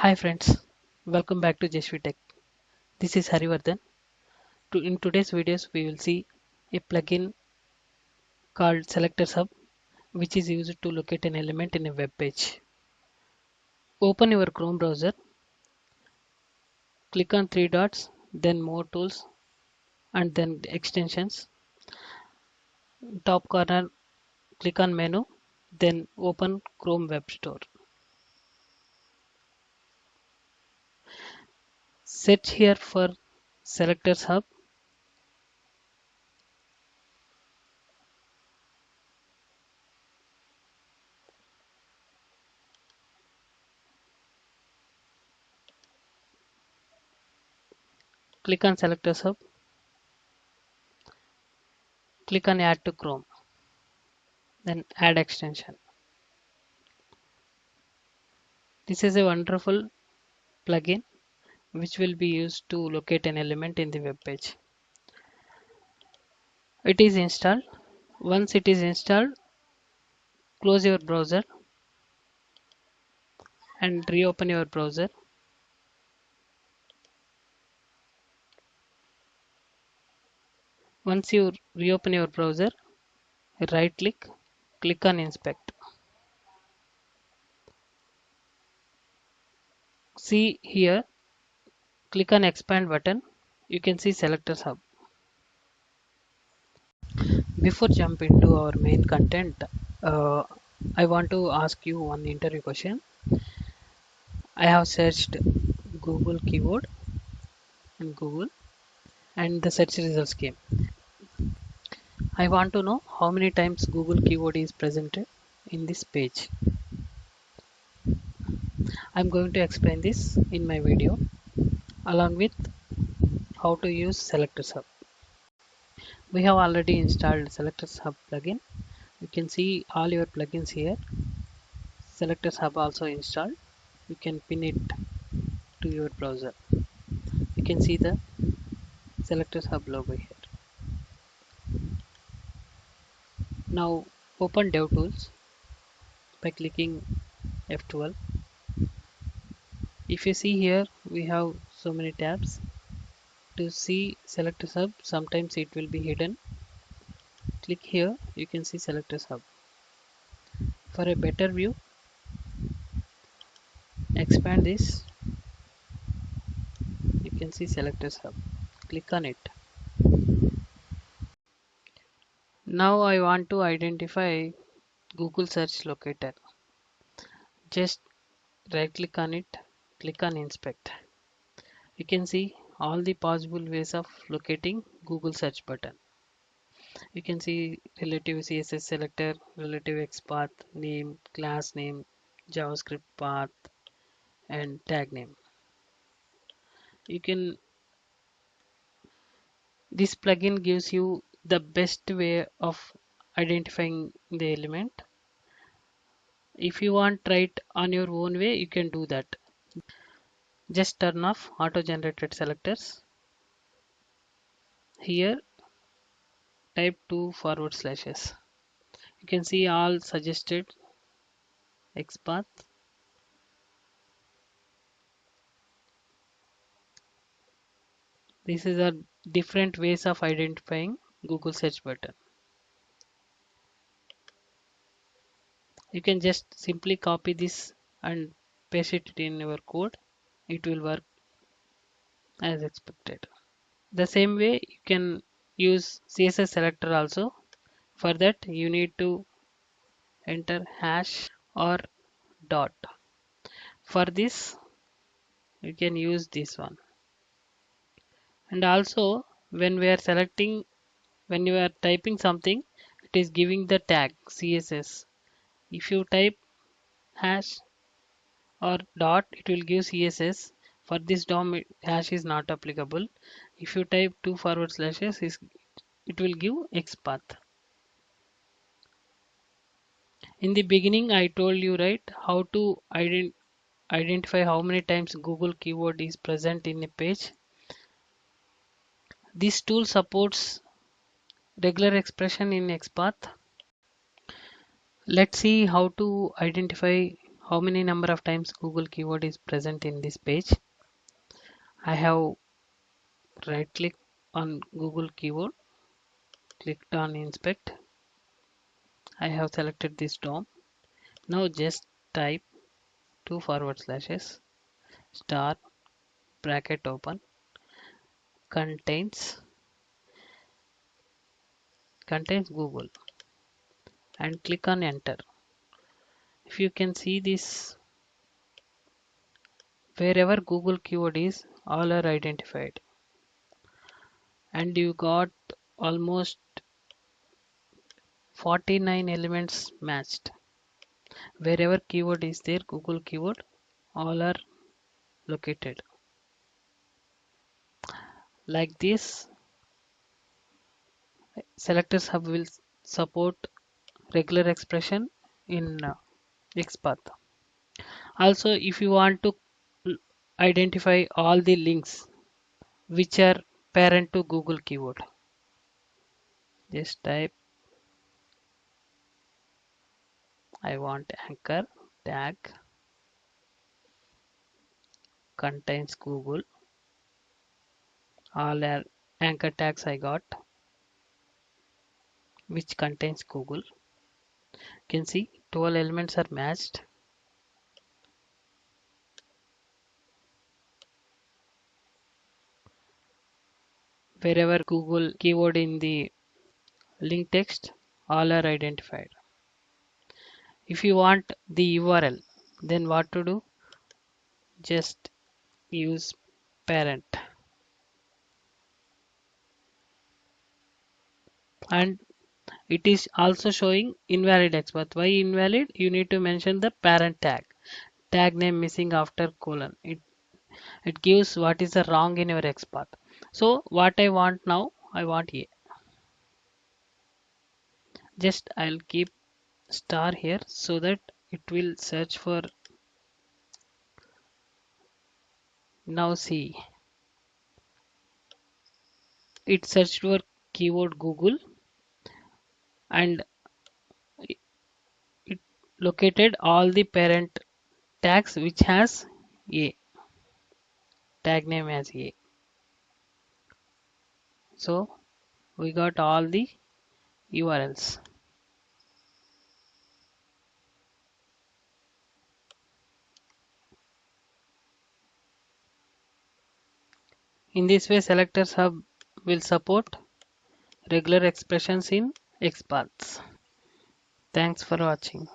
Hi friends, welcome back to Jeshvi Tech. This is Harivardhan. In today's videos, we will see a plugin called Selectors Hub, which is used to locate an element in a web page. Open your Chrome browser, click on three dots, then More Tools, and then Extensions. Top corner, click on Menu, then open Chrome Web Store. Search here for Selectors Hub. Click on Selectors Hub. Click on Add to Chrome, then Add Extension. This is a wonderful plugin which will be used to locate an element in the web page. It is installed. Once it is installed, close your browser and reopen your browser. Once you reopen your browser, right click on inspect. See here, click on expand button. You can see Selectors Hub. Before jump into our main content, uh, I want to ask you one interview question. I have searched Google keyword in Google and the search results came. I want to know how many times Google keyword is presented in this page. I'm going to explain this in my video along with how to use Selectors Hub. We have already installed Selectors Hub plugin. You can see all your plugins here. Selectors Hub also installed. You can pin it to your browser. You can see the Selectors Hub logo here. Now open DevTools by clicking F12. If you see here, we have so many tabs. To see Selectors Hub, sometimes it will be hidden. Click here, you can see Selectors Hub. For a better view, expand this. You can see Selectors Hub. Click on it. Now I want to identify Google Search Locator. Just right click on it, click on inspect. You can see all the possible ways of locating Google search button. You can see relative CSS selector, relative XPath, name, class name, JavaScript path, and tag name. You can This plugin gives you the best way of identifying the element. If you want try it on your own way, you can do that. Just turn off auto generated selectors. Here type two forward slashes. You can see all suggested XPath. This is a different ways of identifying Google search button. You can just simply copy this and paste it in your code. It will work as expected. The same way you can use CSS selector also. For that you need to enter hash or dot. For this you can use this one. And also when you are typing something, it is giving the tag CSS. If you type hash or dot, it will give CSS. For this DOM, hash is not applicable. If you type two forward slashes, it will give XPath. In the beginning, I told you right how to identify how many times Google keyword is present in a page. This tool supports regular expression in XPath. Let's see how how many number of times Google keyword is present in this page. I have right click on Google keyword, clicked on inspect. I have selected this DOM. Now just type two forward slashes star bracket open contains Google and click on enter. If you can see this, wherever Google keyword is, all are identified, and you got almost 49 elements matched. Wherever keyword is there, Google keyword, all are located. Like this, selectors hub will support regular expression in XPath. Also, if you want to identify all the links which are parent to Google keyword, just type I want anchor tag contains Google. All are anchor tags I got which contains Google. You can see 12 elements are matched. Wherever Google keyword in the link text, all are identified. If you want the URL, then what to do? Just use parent, and it is also showing invalid XPath. Why invalid? You need to mention the parent tag name missing after colon. It gives what is the wrong in your XPath. So what I want now, I want a. Just I'll keep star here so that it will search for. Now see, it searched for keyword Google and it located all the parent tags which has a tag name as a. So we got all the URLs. In this way, Selectors Hub will support regular expressions in XPaths. Thanks for watching.